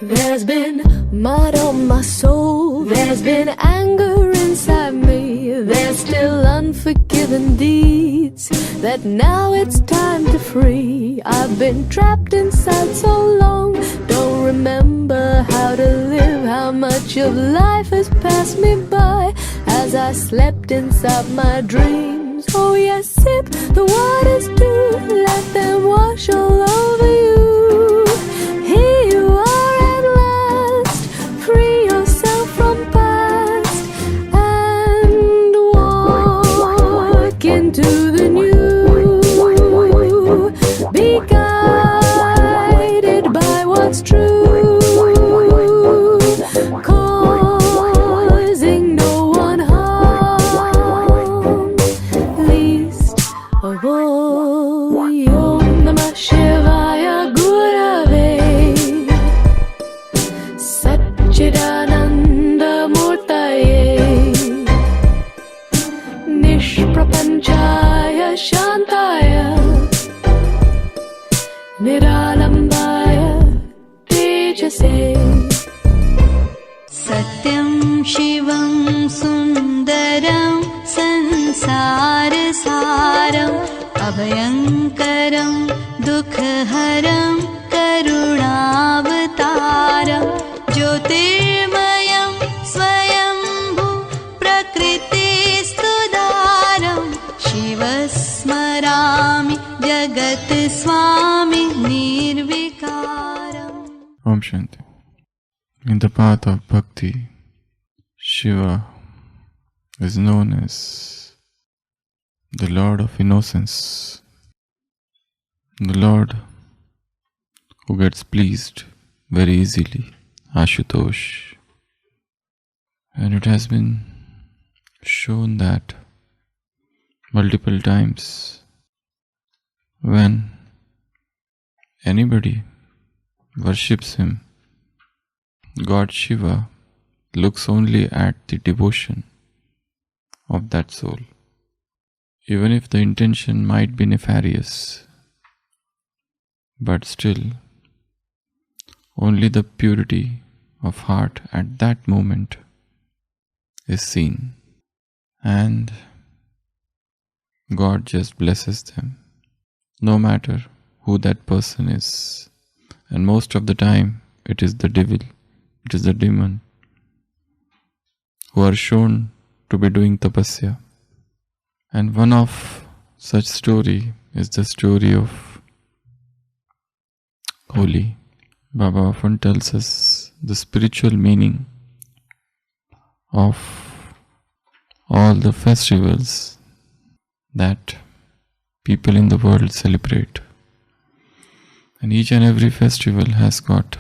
There's been mud on my soul, there's been anger inside me, there's still unforgiven deeds that now it's time to free. I've been trapped inside so long, don't remember how to live, how much of life has passed me by as I slept inside my dreams. Oh yes, sip the waters too, let them wash all over you. Here you are at last, free yourself from past and walk into the new. Be guided by what's true, causing no one harm, least of all. Om Namah Shivaya Gurave Sat-Chit-Anand Murtaye Nishprapanchaya Shantaya Niralambaya Tejase. Satyam Shivam Sundaram Sansarasaram Abhayankaram Dukhaharam Karunavataram Jyotirmayam Swayambhu Prakritistudaram Shivasmarami Jagat Swami Nirvikaram. Om Shanti. In the path of Bhakti, Shiva is known as the Lord of Innocence, the Lord who gets pleased very easily, Ashutosh. And it has been shown that multiple times when anybody worships him, God Shiva looks only at the devotion of that soul. Even if the intention might be nefarious, but still only the purity of heart at that moment is seen, and God just blesses them, no matter who that person is. And most of the time it is the devil, it is the demon who are shown to be doing tapasya. And one of such story is the story of Holi. Baba often tells us the spiritual meaning of all the festivals that people in the world celebrate. And each and every festival has got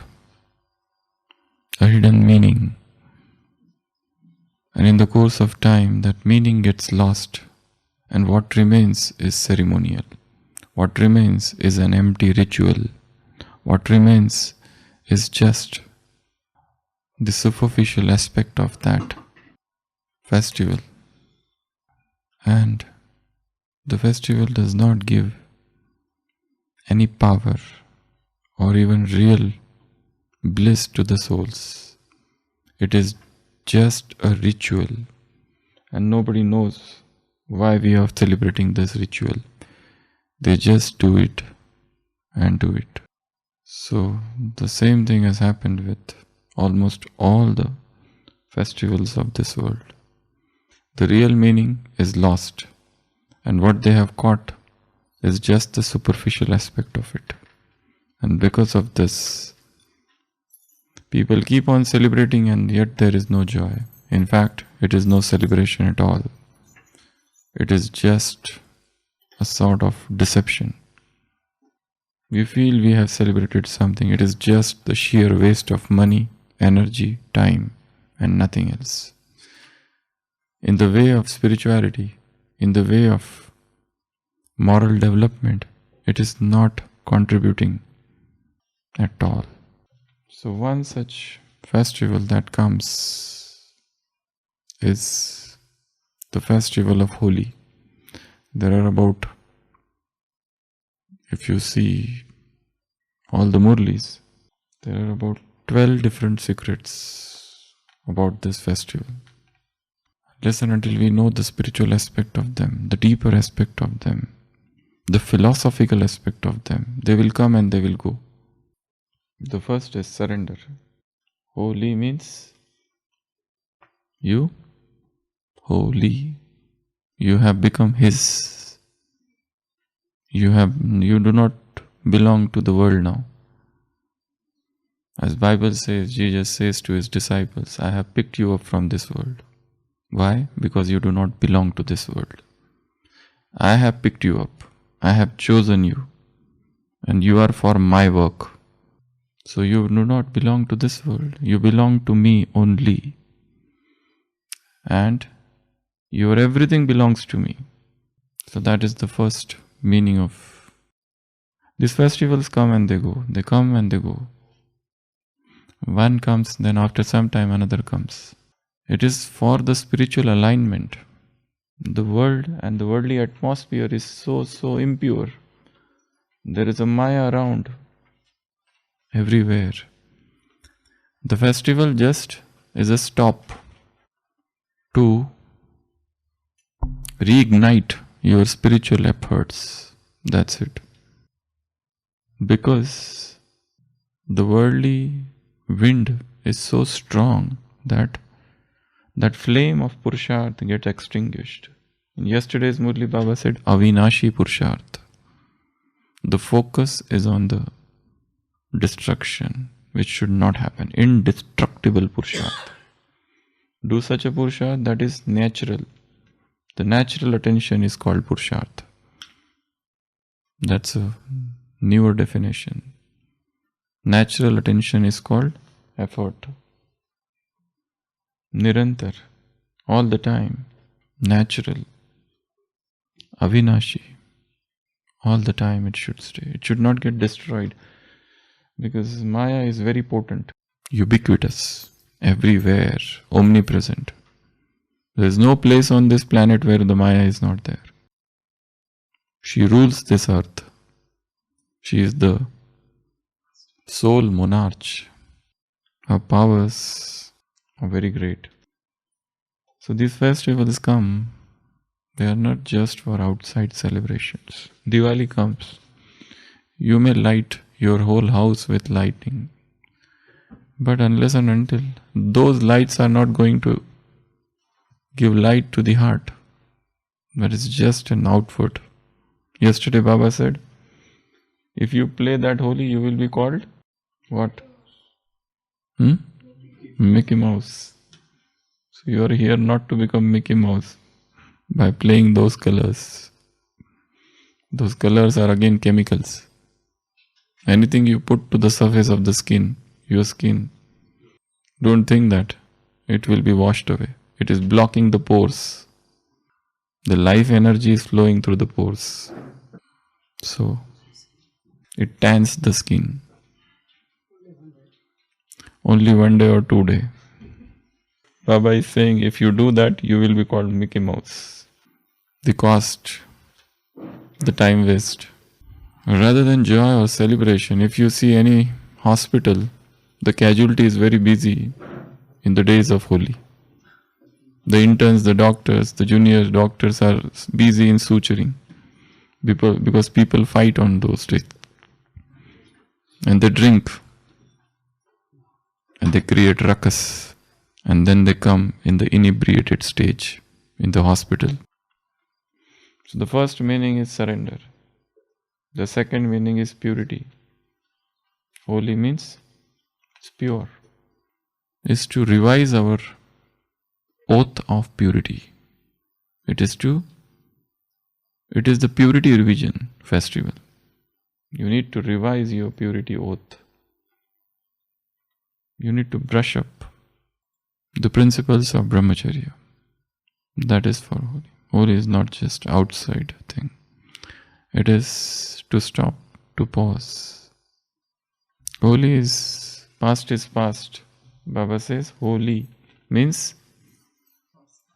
a hidden meaning. And in the course of time, that meaning gets lost, and what remains is ceremonial. What remains is an empty ritual. What remains is just the superficial aspect of that festival. And the festival does not give any power or even real bliss to the souls. It is just a ritual, and nobody knows why we are celebrating this ritual. They just do it and do it. So the same thing has happened with almost all the festivals of this world. The real meaning is lost, and what they have caught is just the superficial aspect of it. And because of this, people keep on celebrating, and yet there is no joy. In fact, it is no celebration at all. It is just a sort of deception. We feel we have celebrated something. It is just the sheer waste of money, energy, time, and nothing else. In the way of spirituality, in the way of moral development, it is not contributing at all. So one such festival that comes is the festival of Holi. There are about, if you see all the Murlis, there are about 12 different secrets about this festival. Listen until we know the spiritual aspect of them, the deeper aspect of them, the philosophical aspect of them. They will come and they will go. The first is surrender. Holi means you holy. You have become His. You do not belong to the world now. As Bible says, Jesus says to His disciples, I have picked you up from this world. Why? Because you do not belong to this world. I have picked you up. I have chosen you. And you are for my work. So you do not belong to this world. You belong to me only. And your everything belongs to me. So that is the first meaning of these festivals. Come and they go. They come and they go. One comes, then after some time another comes. It is for the spiritual alignment. The world and the worldly atmosphere is so impure. There is a Maya around everywhere. The festival just is a stop to reignite your spiritual efforts. That's it. Because the worldly wind is so strong that flame of Purusharth gets extinguished. In yesterday's Murli Baba said, Avinashi Purusharth. The focus is on the destruction, which should not happen. Indestructible Purusharth. Do such a Purusharth that is natural. The natural attention is called Purusharth. That's a newer definition. Natural attention is called effort. Nirantar, all the time, natural, Avinashi, all the time it should stay. It should not get destroyed because Maya is very potent, ubiquitous, everywhere, omnipresent. There is no place on this planet where the Maya is not there. She rules this earth. She is the sole monarch. Her powers are very great. So these festivals come, they are not just for outside celebrations. Diwali comes, you may light your whole house with lighting, but unless and until those lights are not going to give light to the heart, that is just an output. Yesterday Baba said, if you play that Holi, you will be called what? Mickey Mouse. So you are here not to become Mickey Mouse by playing those colors. Those colors are again chemicals. Anything you put to the surface of the skin, your skin, don't think that it will be washed away. It is blocking the pores. The life energy is flowing through the pores. So it tans the skin. Only 1 day or 2 days. Baba is saying if you do that, you will be called Mickey Mouse. The cost, the time waste. Rather than joy or celebration, if you see any hospital, the casualty is very busy in the days of Holi. The interns, the doctors, the junior doctors are busy in suturing because people fight on those days. And they drink. And they create ruckus. And then they come in the inebriated stage in the hospital. So the first meaning is surrender. The second meaning is purity. Holy means it's pure. Is to revise our oath of purity. It is the purity revision festival. You need to revise your purity oath. You need to brush up the principles of brahmacharya. That is for Holi. Holi is not just outside thing. It is to stop, to pause. Holi is past. Baba says Holi means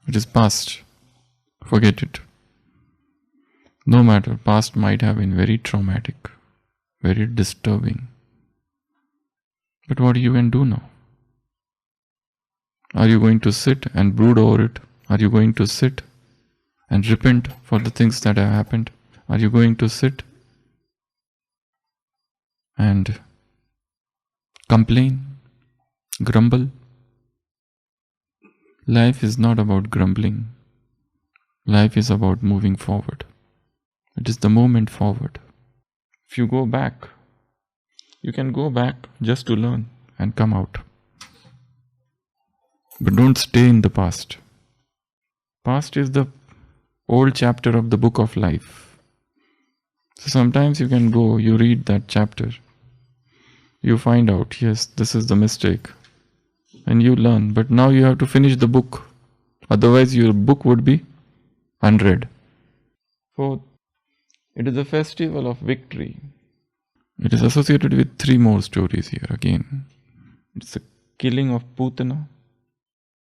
it is past. Forget it. No matter, past might have been very traumatic, very disturbing. But what you can do now? Are you going to sit and brood over it? Are you going to sit and repent for the things that have happened? Are you going to sit and complain, grumble? Life is not about grumbling. Life is about moving forward. It is the moment forward. If you go back, you can go back just to learn and come out. But don't stay in the past. Past is the old chapter of the book of life. So sometimes you can go, you read that chapter. You find out, yes, this is the mistake. And you learn. But now you have to finish the book. Otherwise your book would be unread. Fourth, it is a festival of victory. It is associated with 3 more stories here again. It's the killing of Putana.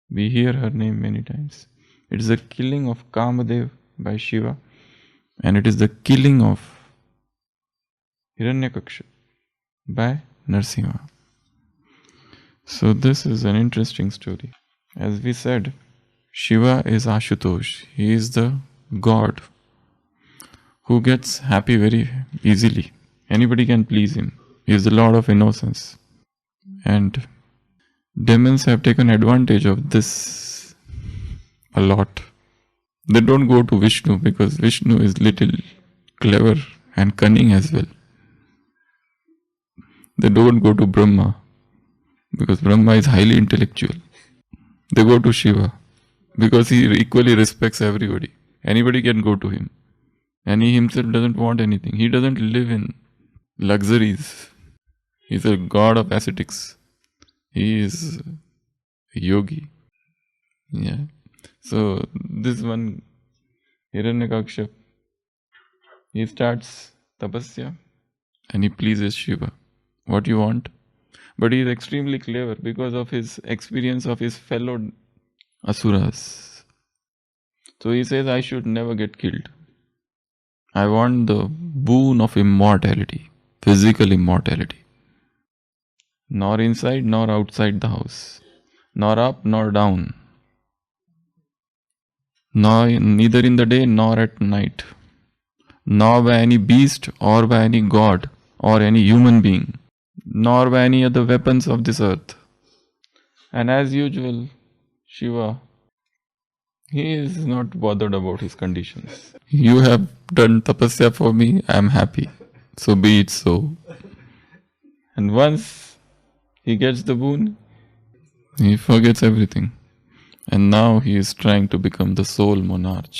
We hear her name many times. It is the killing of Kamadev by Shiva. And it is the killing of Hiranyakaksha by Narsimha. So this is an interesting story. As we said, Shiva is Ashutosh. He is the God who gets happy very easily. Anybody can please him. He is the Lord of innocence. And demons have taken advantage of this a lot. They don't go to Vishnu because Vishnu is little clever and cunning as well. They don't go to Brahma because Brahma is highly intellectual. They go to Shiva because he equally respects everybody. Anybody can go to him. And he himself doesn't want anything. He doesn't live in luxuries. He's a god of ascetics. He is a yogi. Yeah. So this one, Hiranyakaksha, he starts tapasya and he pleases Shiva. What you want? But he is extremely clever because of his experience of his fellow asuras. So he says, I should never get killed. I want the boon of immortality, physical immortality. Nor inside nor outside the house, nor up nor down, neither in the day nor at night, nor by any beast or by any god or any human being, nor by any other weapons of this earth. And as usual, Shiva, he is not bothered about his conditions. You have done tapasya for me, I am happy. So be it so. And once he gets the boon, he forgets everything. And now he is trying to become the sole monarch.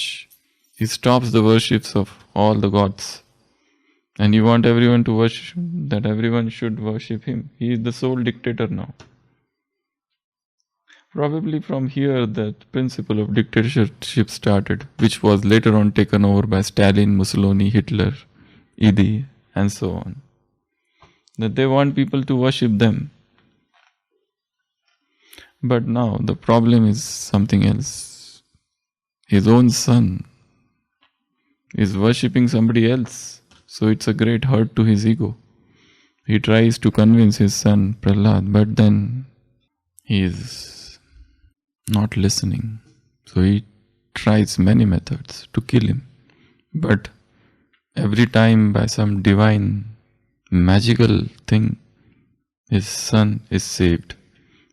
He stops the worships of all the gods. And you want everyone to worship, that everyone should worship him. He is the sole dictator now. Probably from here that principle of dictatorship started, which was later on taken over by Stalin, Mussolini, Hitler, Idi, and so on. That they want people to worship them. But now the problem is something else. His own son is worshipping somebody else. So it's a great hurt to his ego. He tries to convince his son Prahlad, but then he is not listening. So he tries many methods to kill him. But every time by some divine magical thing, his son is saved.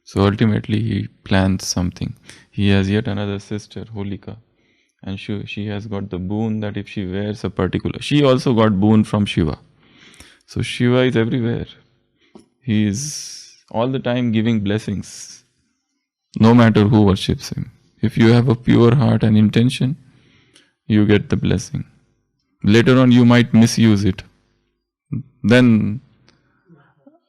So ultimately he plans something. He has yet another sister, Holika. And she has got the boon that if she wears a particular... She also got boon from Shiva. So Shiva is everywhere. He is all the time giving blessings. No matter who worships him. If you have a pure heart and intention, you get the blessing. Later on you might misuse it. Then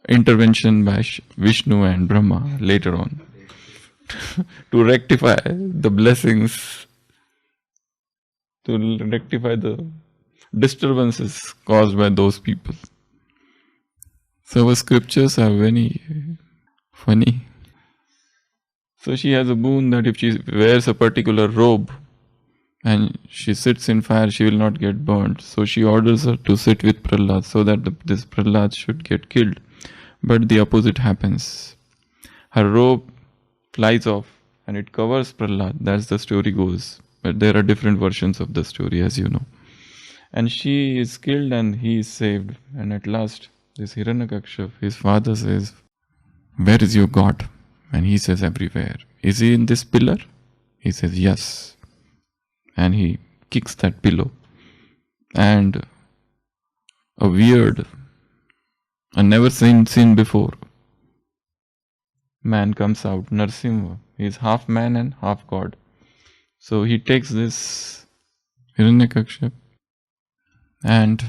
intervention by Vishnu and Brahma later on to rectify the blessings, to rectify the disturbances caused by those people. So our scriptures are very funny. So she has a boon that if she wears a particular robe and she sits in fire, she will not get burnt. So she orders her to sit with Prahlad so that this Prahlad should get killed. But the opposite happens. Her robe flies off and it covers Prahlad. That's the story goes. But there are different versions of the story, as you know. And she is killed and he is saved. And at last, this Hiranyakashipu, his father says, "Where is your God?" And he says, "Everywhere." "Is he in this pillar?" He says, "Yes." And he kicks that pillow. And a weird, a never seen before man comes out, Narsimha. He is half man and half God. So he takes this Hiranyakashipu and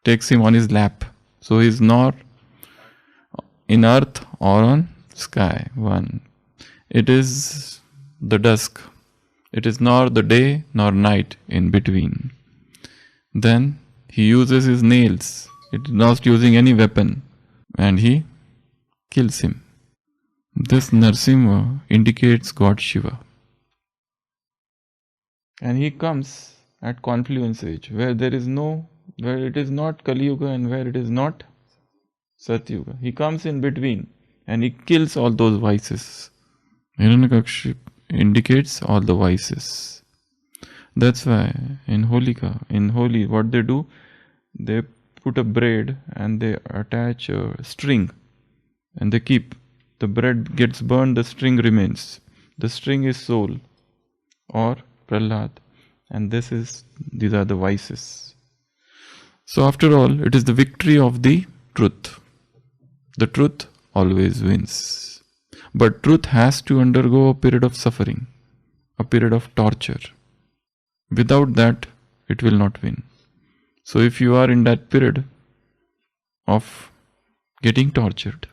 takes him on his lap. So he is not in earth or on sky. One. It is the dusk. It is nor the day nor night in between. Then he uses his nails. It is not using any weapon. And he kills him. This Narsimha indicates God Shiva. And he comes at confluence age, where it is not Kali Yuga and where it is not Satyuga. He comes in between and he kills all those vices. Hiranyakashipu indicates all the vices. That's why in Holika, in Holi, what they do, they put a braid and they attach a string and they keep. The bread gets burned, the string remains. The string is soul or Prahlad. And these are the vices. So after all, it is the victory of the truth. The truth always wins. But truth has to undergo a period of suffering, a period of torture. Without that, it will not win. So if you are in that period of getting tortured,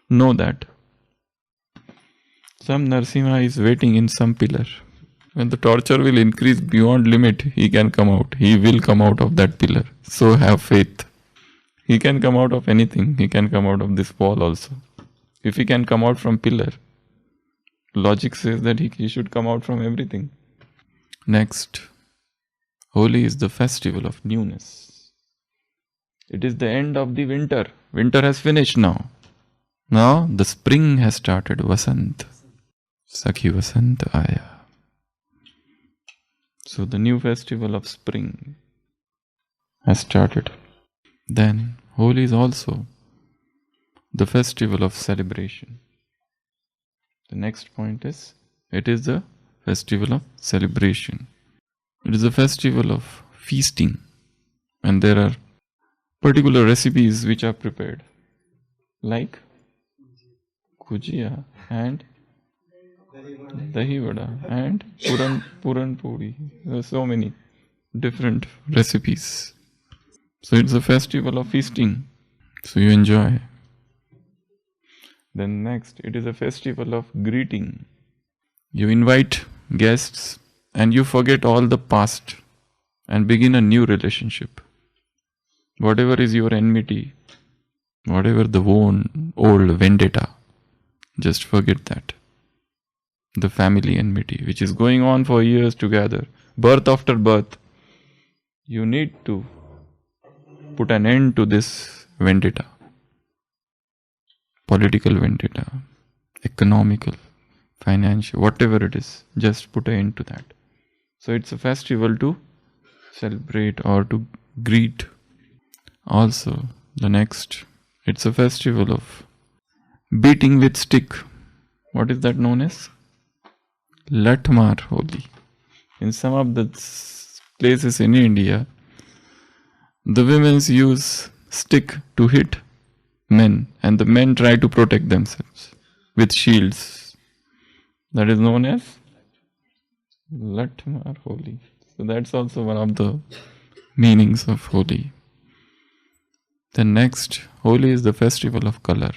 know that some Narsimha is waiting in some pillar. When the torture will increase beyond limit, he can come out. He will come out of that pillar. So have faith. He can come out of anything. He can come out of this wall also. If he can come out from pillar, logic says that he should come out from everything. Next, Holi is the festival of newness. It is the end of the winter. Winter has finished now. Now the spring has started. Vasant. Sakhi Vasant Aya. So the new festival of spring has started. Then Holi is also the festival of celebration. The next point is, it is the festival of celebration. It is a festival of feasting. And there are particular recipes which are prepared. Like Gujia and Dahi Vada and Puran Puri. There are so many different recipes. So it's a festival of feasting. So you enjoy. Then next, it is a festival of greeting. You invite guests and you forget all the past and begin a new relationship. Whatever is your enmity, whatever the old vendetta, just forget that. The family enmity, which is going on for years together, birth after birth. You need to put an end to this vendetta. Political vendetta, economical, financial, whatever it is, just put an end to that. So it's a festival to celebrate or to greet. Also, the next, it's a festival of beating with stick. What is that known as? Latmar Holi. In some of the places in India, the women use stick to hit men and the men try to protect themselves with shields. That is known as Latmar Holi. So that's also one of the meanings of Holi. The next, Holi is the festival of color.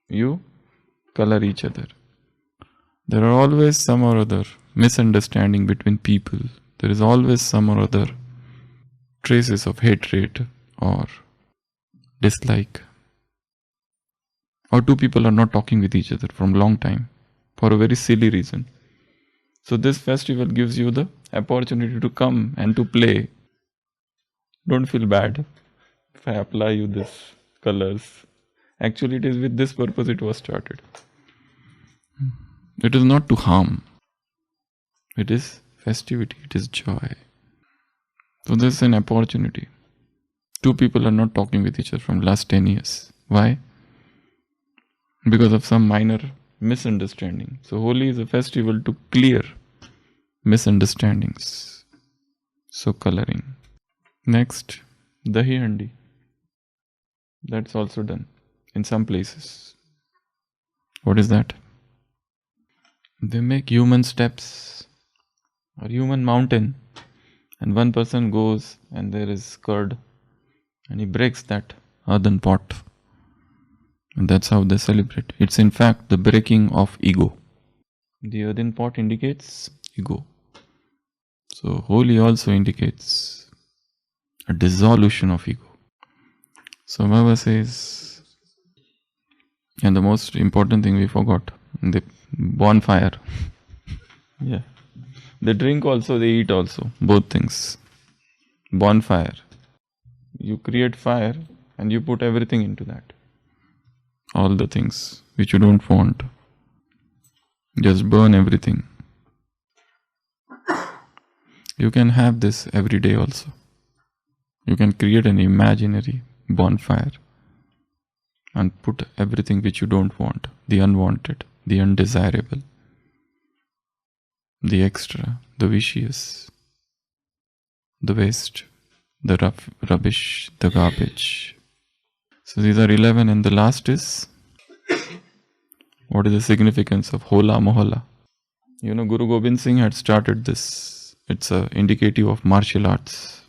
You color each other. There are always some or other misunderstanding between people. There is always some or other traces of hatred or dislike. Or two people are not talking with each other from a long time for a very silly reason. So this festival gives you the opportunity to come and to play. Don't feel bad if I apply you these colors. Actually, it is with this purpose it was started. It is not to harm. It is festivity. It is joy. So this is an opportunity. Two people are not talking with each other from last 10 years. Why? Because of some minor misunderstanding. So Holi is a festival to clear misunderstandings. So coloring. Next, Dahi Handi. That's also done in some places. What is that? They make human steps or human mountain, and one person goes and there is curd and he breaks that earthen pot. And that's how they celebrate. It's in fact the breaking of ego. The earthen pot indicates ego. So Holi also indicates a dissolution of ego. So Baba says, and the most important thing we forgot, the bonfire. Yeah. They drink also, they eat also. Both things. Bonfire. You create fire and you put everything into that. All the things which you don't want. Just burn everything. You can have this every day also. You can create an imaginary bonfire and put everything which you don't want, the unwanted, the undesirable, the extra, the vicious, the waste, the rubbish, the garbage. So these are 11, and the last is, what is the significance of Hola Mohalla? You know, Guru Gobind Singh had started this. It's indicative of martial arts.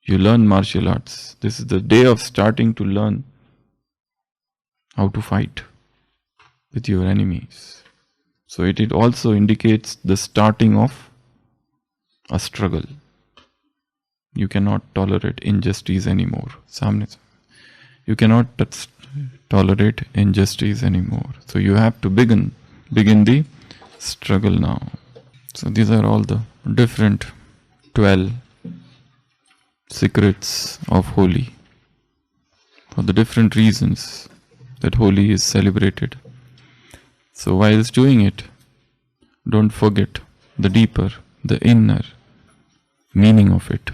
You learn martial arts. This is the day of starting to learn how to fight with your enemies. So it also indicates the starting of a struggle. You cannot tolerate injustice anymore. You cannot tolerate injustice anymore. So you have to begin the struggle now. So these are all the different 12 secrets of Holi, for the different reasons that Holi is celebrated. So whilst doing it, don't forget the deeper, the inner meaning of it.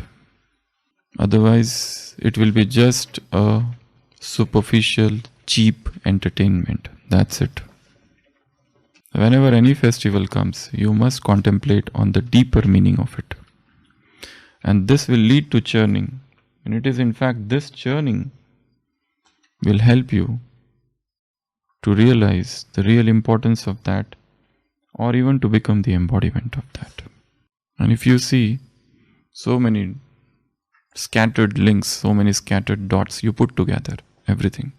Otherwise, it will be just a superficial, cheap entertainment. That's it. Whenever any festival comes, you must contemplate on the deeper meaning of it. And this will lead to churning. And it is in fact this churning will help you to realize the real importance of that, or even to become the embodiment of that. And if you see so many scattered links, so many scattered dots, you put together everything.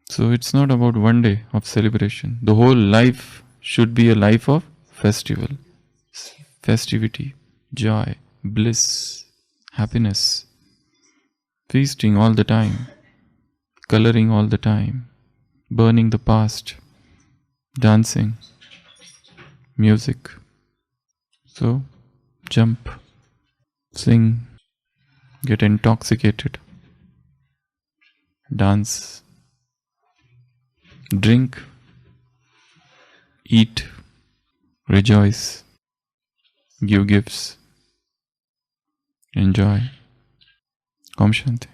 So it's not about one day of celebration. The whole life should be a life of festival, festivity, joy, bliss, happiness, feasting all the time, coloring all the time, burning the past, dancing, music. So jump, sing, get intoxicated, dance, drink, eat, rejoice, give gifts, enjoy. Om Shanti.